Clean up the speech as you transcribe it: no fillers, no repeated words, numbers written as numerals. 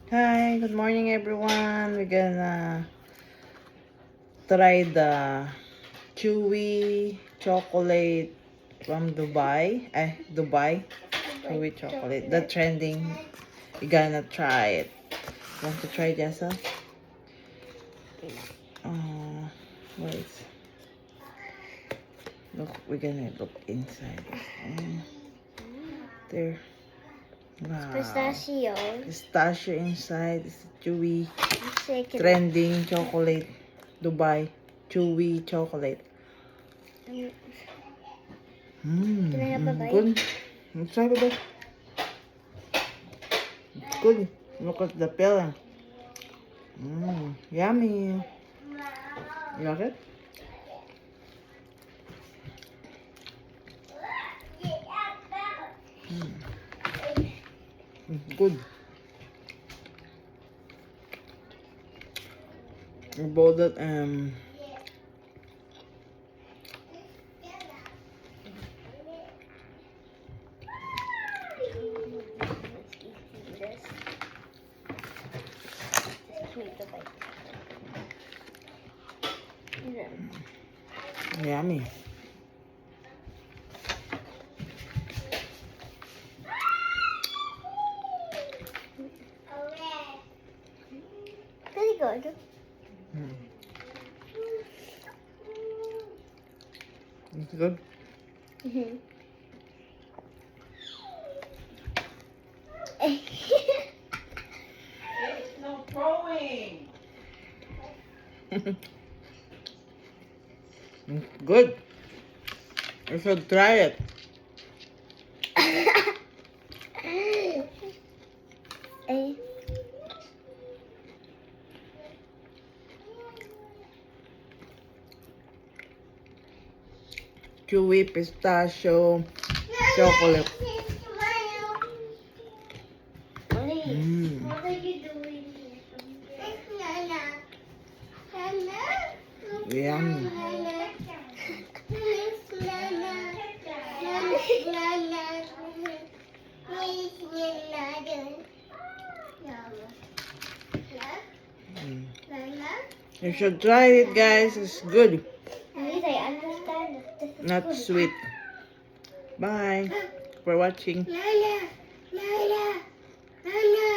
Hi, good morning everyone. We're gonna try the chewy chocolate from Dubai. Dubai chewy chocolate. The trending. We're gonna try it. Want to try, Jessa? Wait. Look, we're gonna look inside. There. Wow. Pistachio. Pistachio inside. It's chewy. Shake it. Trending chocolate. Dubai chewy chocolate. Can I have a bite? Good. Let's try it. It's good. Look at the filling. Yummy. You like it? Good. I bought it yummy. Very good. It's good. There's no throwing. It's good. You should try it. Chewy pistachio chocolate. What are you doing here? Yummy. You should try it, guys. It's good. At least I understand that this is Not good. sweet. Bye for watching. Nana.